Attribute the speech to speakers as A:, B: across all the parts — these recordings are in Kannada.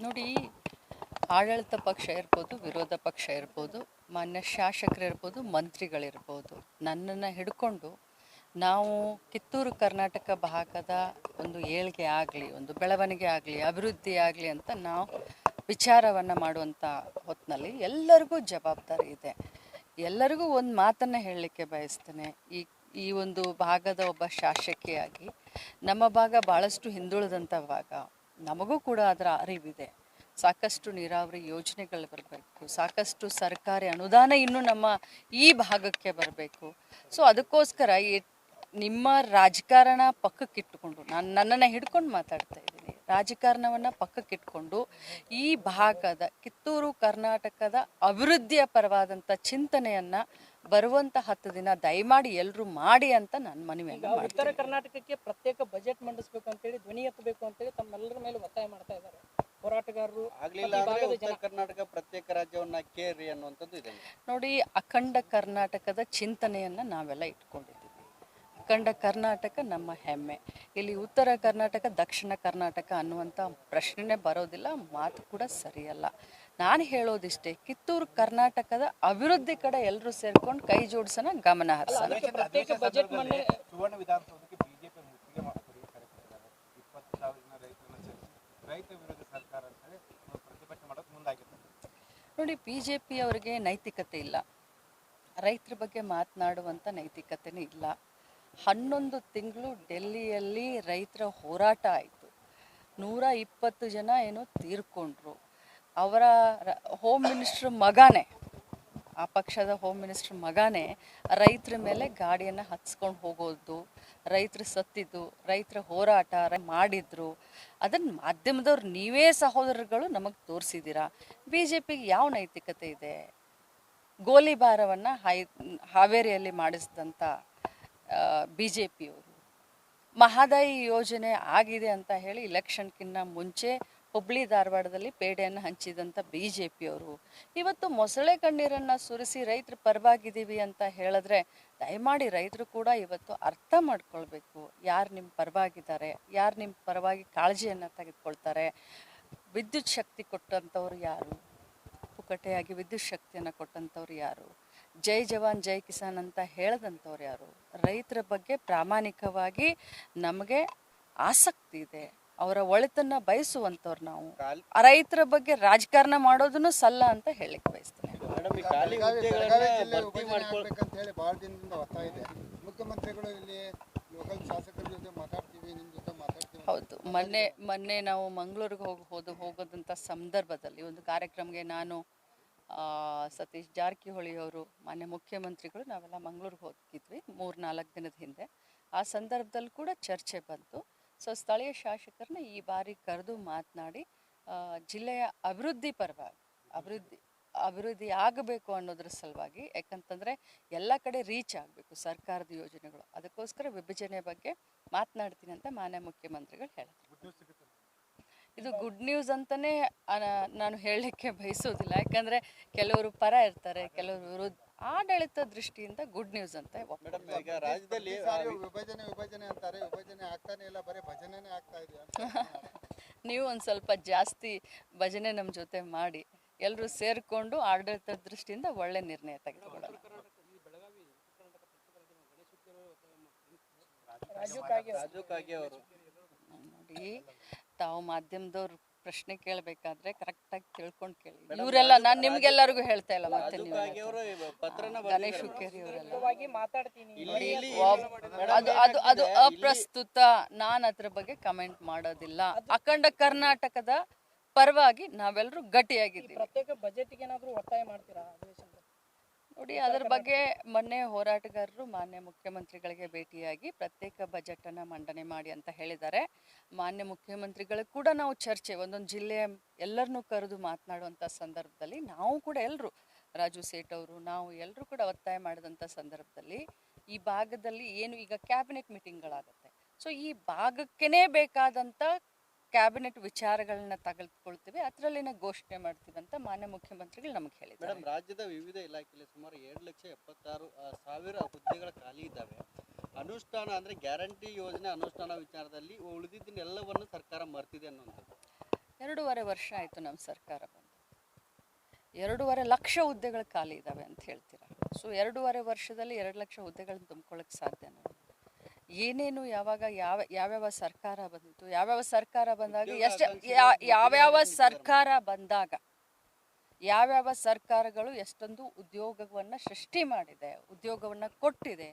A: ನೋಡಿ, ಆಡಳಿತ ಪಕ್ಷ ಇರ್ಬೋದು, ವಿರೋಧ ಪಕ್ಷ ಇರ್ಬೋದು, ಮಾನ್ಯ ಶಾಸಕರಿರ್ಬೋದು, ಮಂತ್ರಿಗಳಿರ್ಬೋದು, ನನ್ನನ್ನು ಹಿಡ್ಕೊಂಡು ನಾವು ಕಿತ್ತೂರು ಕರ್ನಾಟಕ ಭಾಗದ ಒಂದು ಏಳ್ಗೆ ಆಗಲಿ, ಒಂದು ಬೆಳವಣಿಗೆ ಆಗಲಿ, ಅಭಿವೃದ್ಧಿ ಆಗಲಿ ಅಂತ ನಾವು ವಿಚಾರವನ್ನು ಮಾಡುವಂಥ ಹೊತ್ತಿನಲ್ಲಿ ಎಲ್ಲರಿಗೂ ಜವಾಬ್ದಾರಿ ಇದೆ. ಎಲ್ಲರಿಗೂ ಒಂದು ಮಾತನ್ನು ಹೇಳಲಿಕ್ಕೆ ಬಯಸ್ತೇನೆ. ಈ ಒಂದು ಭಾಗದ ಒಬ್ಬ ಶಾಸಕಿಯಾಗಿ ನಮ್ಮ ಭಾಗ ಭಾಳಷ್ಟು ಹಿಂದುಳಿದಂಥ ಭಾಗ, ನಮಗೂ ಕೂಡ ಅದರ ಅರಿವಿದೆ. ಸಾಕಷ್ಟು ನೀರಾವರಿ ಯೋಜನೆಗಳು ಬರಬೇಕು, ಸಾಕಷ್ಟು ಸರ್ಕಾರಿ ಅನುದಾನ ಇನ್ನೂ ನಮ್ಮ ಈ ಭಾಗಕ್ಕೆ ಬರಬೇಕು. ಸೊ ಅದಕ್ಕೋಸ್ಕರ ನಿಮ್ಮ ರಾಜಕಾರಣ ಪಕ್ಕಕ್ಕಿಟ್ಟುಕೊಂಡು, ನನ್ನನ್ನು ಹಿಡ್ಕೊಂಡು ಮಾತಾಡ್ತಾ ಇದ್ದೀನಿ, ರಾಜಕಾರಣವನ್ನು ಪಕ್ಕಕ್ಕಿಟ್ಕೊಂಡು ಈ ಭಾಗದ ಕಿತ್ತೂರು ಕರ್ನಾಟಕದ ಅಭಿವೃದ್ಧಿಯ ಪರವಾದಂಥ ಚಿಂತನೆಯನ್ನು ಬರುವಂಥ 10 ದಿನ ದಯಮಾಡಿ ಎಲ್ಲರೂ ಮಾಡಿ ಅಂತ ನಾನು ಮನವಿಯನ್ನು ಮಾಡ್ತೀನಿ.
B: ಉತ್ತರ ಕರ್ನಾಟಕಕ್ಕೆ ಪ್ರತ್ಯೇಕ ಬಜೆಟ್ ಮಂಡಿಸಬೇಕು ಅಂತೇಳಿ, ಧ್ವನಿ ಎತ್ತಬೇಕು ಅಂತೇಳಿ ತಮ್ಮೆಲ್ಲರ ಮೇಲೆ ಒತ್ತಾಯ ಮಾಡ್ತಾ ಇದ್ದಾರೆ ಹೋರಾಟಗಾರರು.
C: ಉತ್ತರ ಕರ್ನಾಟಕ ಪ್ರತ್ಯೇಕ ರಾಜ್ಯವನ್ನ ಕೇರಿ ಅನ್ನುವಂಥದ್ದು ಇದೆ.
A: ನೋಡಿ, ಅಖಂಡ ಕರ್ನಾಟಕದ ಚಿಂತನೆಯನ್ನು ನಾವೆಲ್ಲ ಇಟ್ಕೊಂಡಿದ್ದೀವಿ. ಅಖಂಡ ಕರ್ನಾಟಕ ನಮ್ಮ ಹೆಮ್ಮೆ. ಇಲ್ಲಿ ಉತ್ತರ ಕರ್ನಾಟಕ, ದಕ್ಷಿಣ ಕರ್ನಾಟಕ ಅನ್ನುವಂಥ ಪ್ರಶ್ನೆನೇ ಬರೋದಿಲ್ಲ, ಮಾತು ಕೂಡ ಸರಿಯಲ್ಲ. ನಾನು ಹೇಳೋದಿಷ್ಟೇ, ಕಿತ್ತೂರು ಕರ್ನಾಟಕದ ಅಭಿವೃದ್ಧಿ ಕಡೆ ಎಲ್ಲರೂ ಸೇರ್ಕೊಂಡು ಕೈ ಜೋಡಿಸೋಣ, ಗಮನ ಹರಿಸೋಣ.
B: ಪ್ರತ್ಯೇಕ ಬಜೆಟ್
D: ಸುವರ್ಣ ವಿಧಾನಸೌಧಕ್ಕೆ ಬಿಜೆಪಿ ಮುತ್ತಿಗೆ ಕರೆ ಕೊಟ್ಟಿದ್ದಾರೆ. 20,000 ರೈತರನ್ನ ಸೇರಿಸಿ ರೈತ ವಿರೋಧಿ ಸರ್ಕಾರ ಅಂತೇಳಿ ಪ್ರತಿಭಟನೆ ಮಾಡೋಕೆ ಮುಂದಾಗಿದ್ದಾರೆ.
A: ನೋಡಿ, BJP ಅವರಿಗೆ ನೈತಿಕತೆ ಇಲ್ಲ, ರೈತರ ಬಗ್ಗೆ ಮಾತನಾಡುವಂಥ ನೈತಿಕತೆನೇ ಇಲ್ಲ. 11 ತಿಂಗಳು ಡೆಲ್ಲಿಯಲ್ಲಿ ರೈತರ ಹೋರಾಟ ಆಯಿತು. 120 ಜನ ಏನೋ ತೀರ್ಕೊಂಡ್ರು. ಅವರ ಹೋಮ್ ಮಿನಿಸ್ಟ್ರ್ ಮಗನೇ, ಆ ಪಕ್ಷದ ಹೋಮ್ ಮಿನಿಸ್ಟ್ರ್ ಮಗನೇ ರೈತರ ಮೇಲೆ ಗಾಡಿಯನ್ನು ಹತ್ಸ್ಕೊಂಡು ಹೋಗೋದು, ರೈತರು ಸತ್ತಿದ್ದು, ರೈತರ ಹೋರಾಟ ಮಾಡಿದ್ರು. ಅದನ್ನು ಮಾಧ್ಯಮದವ್ರು ನೀವೇ ಸಹೋದರಗಳು ನಮಗೆ ತೋರಿಸಿದ್ದೀರಾ. BJPಗೆ ಯಾವ ನೈತಿಕತೆ ಇದೆ? ಗೋಲಿಬಾರವನ್ನು ಹಾವೇರಿಯಲ್ಲಿ ಮಾಡಿಸಿದಂಥ BJPಯವರು, ಮಹದಾಯಿ ಯೋಜನೆ ಆಗಿದೆ ಅಂತ ಹೇಳಿ ಇಲೆಕ್ಷನ್ಕಿನ್ನ ಮುಂಚೆ ಹುಬ್ಳಿ ಧಾರವಾಡದಲ್ಲಿ ಪೇಡೆಯನ್ನು ಹಂಚಿದಂಥ BJPಯವರು ಇವತ್ತು ಮೊಸಳೆ ಕಣ್ಣೀರನ್ನು ಸುರಿಸಿ ರೈತರ ಪರವಾಗಿದ್ದೀವಿ ಅಂತ ಹೇಳಿದ್ರೆ, ದಯಮಾಡಿ ರೈತರು ಕೂಡ ಇವತ್ತು ಅರ್ಥ ಮಾಡ್ಕೊಳ್ಬೇಕು, ಯಾರು ನಿಮ್ಮ ಪರವಾಗಿದ್ದಾರೆ, ಯಾರು ನಿಮ್ಮ ಪರವಾಗಿ ಕಾಳಜಿಯನ್ನು ತೆಗೆದುಕೊಳ್ತಾರೆ. ವಿದ್ಯುತ್ ಶಕ್ತಿ ಕೊಟ್ಟಂಥವ್ರು ಯಾರು? ಪುಕ್ಕಟೆಯಾಗಿ ವಿದ್ಯುತ್ ಶಕ್ತಿಯನ್ನು ಕೊಟ್ಟಂಥವ್ರು ಯಾರು? ಜೈ ಜವಾನ್ ಜೈ ಕಿಸಾನ್ ಅಂತ ಹೇಳದಂಥವ್ರು ಯಾರು? ರೈತರ ಬಗ್ಗೆ ಪ್ರಾಮಾಣಿಕವಾಗಿ ನಮಗೆ ಆಸಕ್ತಿ ಇದೆ, ಅವರ ಒಳಿತನ್ನು ಬಯಸುವಂಥವ್ರು ನಾವು. ರೈತರ ಬಗ್ಗೆ ರಾಜಕಾರಣ ಮಾಡೋದನ್ನು ಸಲ್ಲ ಅಂತ ಹೇಳಲಿಕ್ಕೆ ಬಯಸ್ತೇನೆ.
E: ಭಾಳ ದಿನದಿಂದ ಒತ್ತಾಯ ಇದೆ. ಮುಖ್ಯಮಂತ್ರಿಗಳು ಇಲ್ಲಿ ಲೋಕಲ್ ಶಾಸಕರ ಜೊತೆ ಮಾತಾಡ್ತೀವಿ, ನಿಮ್ಮ ಜೊತೆ ಮಾತಾಡ್ತೀವಿ.
A: ಹೌದು, ಮೊನ್ನೆ ನಾವು ಮಂಗಳೂರಿಗೆ ಹೋಗೋದಂಥ ಸಂದರ್ಭದಲ್ಲಿ ಒಂದು ಕಾರ್ಯಕ್ರಮಕ್ಕೆ ನಾನು, ಸತೀಶ್ ಜಾರಕಿಹೊಳಿ ಅವರು, ಮಾನ್ಯ ಮುಖ್ಯಮಂತ್ರಿಗಳು, ನಾವೆಲ್ಲ ಮಂಗಳೂರಿಗೆ ಹೋಗಿದ್ವಿ 3-4 ದಿನದ ಹಿಂದೆ. ಆ ಸಂದರ್ಭದಲ್ಲಿ ಕೂಡ ಚರ್ಚೆ ಬಂತು. ಸೊ ಸ್ಥಳೀಯ ಶಾಸಕರನ್ನ ಈ ಬಾರಿ ಕರೆದು ಮಾತನಾಡಿ ಜಿಲ್ಲೆಯ ಅಭಿವೃದ್ಧಿ ಪರವಾಗಿ ಅಭಿವೃದ್ಧಿ ಆಗಬೇಕು ಅನ್ನೋದ್ರ ಸಲುವಾಗಿ, ಯಾಕಂತಂದರೆ ಎಲ್ಲ ಕಡೆ ರೀಚ್ ಆಗಬೇಕು ಸರ್ಕಾರದ ಯೋಜನೆಗಳು, ಅದಕ್ಕೋಸ್ಕರ ವಿಭಜನೆ ಬಗ್ಗೆ ಮಾತನಾಡ್ತೀನಿ ಅಂತ ಮಾನ್ಯ ಮುಖ್ಯಮಂತ್ರಿಗಳು ಹೇಳಿದ್ರು. ಇದು ಗುಡ್ ನ್ಯೂಸ್ ಅಂತಲೇ ನಾನು ಹೇಳಲಿಕ್ಕೆ ಬಯಸೋದಿಲ್ಲ, ಯಾಕಂದರೆ ಕೆಲವರು ಪರ ಇರ್ತಾರೆ, ಕೆಲವರು ವಿರೋಧ. ಆಡಳಿತ ದೃಷ್ಟಿಯಿಂದ ಗುಡ್ ನ್ಯೂಸ್ ಅಂತ.
C: ಈಗ ರಾಜ್ಯದಲ್ಲಿ
E: ವಿಭಜನೆ ಅಂತಾರೆ, ವಿಭಜನೆ ಆಗ್ತಾನೆ ಇಲ್ಲ, ಬರೀ ಭಜನೆನೇ ಆಗ್ತಾ ಇದೆ.
A: ನೀವು ಒಂದು ಸ್ವಲ್ಪ ಜಾಸ್ತಿ ಭಜನೆ ನಮ್ಮ ಜೊತೆ ಮಾಡಿ, ಎಲ್ಲರೂ ಸೇರಿಕೊಂಡು ಆಡಳಿತ ದೃಷ್ಟಿಯಿಂದ ಒಳ್ಳೆ ನಿರ್ಣಯ ತೆಗೆದುಕೊಳ್ಳೋಣ. ನೋಡಿ, ತಾವು ಮಾಧ್ಯಮದವ್ರು ಪ್ರಶ್ನೆ ಕೇಳಬೇಕಾದ್ರೆ ಕರೆಕ್ಟಾಗಿ ತಿಳ್ಕೊಂಡು ಕೇಳಿ. ಇವರೆಲ್ಲ ನಾನು ನಿಮ್ಗೆಲ್ಲರಿಗೂ ಹೇಳ್ತಾ ಇಲ್ಲ, ಮತ್ತೆ ನೀವು ಗಣೇಶ್ ಹುಕ್ಕೇರಿ ಅವರೆಲ್ಲ ಅದು ಅಪ್ರಸ್ತುತ. ನಾನು ಅದ್ರ ಬಗ್ಗೆ ಕಮೆಂಟ್ ಮಾಡೋದಿಲ್ಲ. ಅಖಂಡ ಕರ್ನಾಟಕದ ಪರವಾಗಿ ನಾವೆಲ್ಲರೂ ಗಟ್ಟಿಯಾಗಿದ್ದೀವಿ.
B: ಪ್ರತ್ಯೇಕ ಬಜೆಟ್ಗೆ ಏನಾದರೂ ಒತ್ತಾಯ ಮಾಡ್ತೀರಾ?
A: ನೋಡಿ, ಅದರ ಬಗ್ಗೆ ಮೊನ್ನೆ ಹೋರಾಟಗಾರರು ಮಾನ್ಯ ಮುಖ್ಯಮಂತ್ರಿಗಳಿಗೆ ಭೇಟಿಯಾಗಿ ಪ್ರತ್ಯೇಕ ಬಜೆಟನ್ನು ಮಂಡನೆ ಮಾಡಿ ಅಂತ ಹೇಳಿದ್ದಾರೆ. ಮಾನ್ಯ ಮುಖ್ಯಮಂತ್ರಿಗಳಿಗೆ ಕೂಡ ನಾವು ಚರ್ಚೆ, ಒಂದೊಂದು ಜಿಲ್ಲೆಯ ಎಲ್ಲರನ್ನೂ ಕರೆದು ಮಾತನಾಡುವಂಥ ಸಂದರ್ಭದಲ್ಲಿ ನಾವು ಕೂಡ ಎಲ್ಲರೂ, ರಾಜು ಸೇಠ್ ಅವರು, ನಾವು ಎಲ್ಲರೂ ಕೂಡ ಒತ್ತಾಯ ಮಾಡಿದಂಥ ಸಂದರ್ಭದಲ್ಲಿ ಈ ಭಾಗದಲ್ಲಿ ಏನು ಈಗ ಕ್ಯಾಬಿನೆಟ್ ಮೀಟಿಂಗ್ಗಳಾಗುತ್ತೆ, ಸೊ ಈ ಭಾಗಕ್ಕೇ ಬೇಕಾದಂಥ ಕ್ಯಾಬಿನೆಟ್ ವಿಚಾರಗಳನ್ನ ತೆಗೆದುಕೊಳ್ತೀವಿ, ಅದರಲ್ಲಿನ ಘೋಷಣೆ ಮಾಡ್ತೀವಿ ಅಂತ ಮಾನ್ಯ ಮುಖ್ಯಮಂತ್ರಿಗಳು ನಮಗೆ ಹೇಳಿದ್ದಾರೆ.
C: ಮೇಡಮ್, ರಾಜ್ಯದ ವಿವಿಧ ಇಲಾಖೆಯಲ್ಲಿ ಸುಮಾರು 7,76,000 ಹುದ್ದೆಗಳ ಖಾಲಿ ಇದ್ದಾವೆ. ಅನುಷ್ಠಾನ ಅಂದರೆ ಗ್ಯಾರಂಟಿ ಯೋಜನೆ ಅನುಷ್ಠಾನ ವಿಚಾರದಲ್ಲಿ ಉಳಿದಿದ್ದನ್ನೆಲ್ಲವನ್ನು ಸರ್ಕಾರ ಮರ್ತಿದೆ ಅನ್ನುವಂಥದ್ದು.
A: 2.5 ವರ್ಷ ಆಯಿತು ನಮ್ಮ ಸರ್ಕಾರ ಬಂದು. 2.5 ಲಕ್ಷ ಹುದ್ದೆಗಳು ಖಾಲಿ ಇದ್ದಾವೆ ಅಂತ ಹೇಳ್ತೀರಾ. ಸೊ 2.5 ವರ್ಷದಲ್ಲಿ 2 ಲಕ್ಷ ಹುದ್ದೆಗಳನ್ನ ತುಂಬ್ಕೊಳ್ಳೋಕ್ಕೆ ಸಾಧ್ಯನಾ? ಏನೇನು ಯಾವಾಗ ಯಾವ್ಯಾವ ಸರ್ಕಾರ ಬಂದಿತ್ತು, ಯಾವ್ಯಾವ ಸರ್ಕಾರ ಬಂದಾಗ ಯಾವ್ಯಾವ ಸರ್ಕಾರಗಳು ಎಷ್ಟೊಂದು ಉದ್ಯೋಗವನ್ನು ಸೃಷ್ಟಿ ಮಾಡಿದೆ, ಉದ್ಯೋಗವನ್ನು ಕೊಟ್ಟಿದೆ,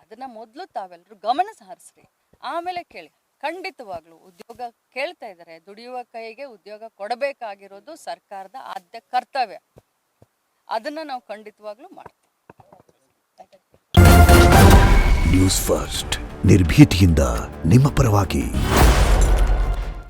A: ಅದನ್ನು ಮೊದಲು ತಾವೆಲ್ಲರೂ ಗಮನ ಹರಿಸ್ರಿ, ಆಮೇಲೆ ಕೇಳಿ. ಖಂಡಿತವಾಗ್ಲೂ ಉದ್ಯೋಗ ಕೇಳ್ತಾ ಇದ್ದಾರೆ, ದುಡಿಯುವ ಕೈಗೆ ಉದ್ಯೋಗ ಕೊಡಬೇಕಾಗಿರೋದು ಸರ್ಕಾರದ ಆದ್ಯ ಕರ್ತವ್ಯ. ಅದನ್ನು ನಾವು ಖಂಡಿತವಾಗ್ಲೂ ಮಾಡ್ತೀವಿ.
F: ನ್ಯೂಸ್ ಫಸ್ಟ್ ನಿರ್ಭೀತಿಯಿಂದ ನಿಮ್ಮ ಪರವಾಗಿ.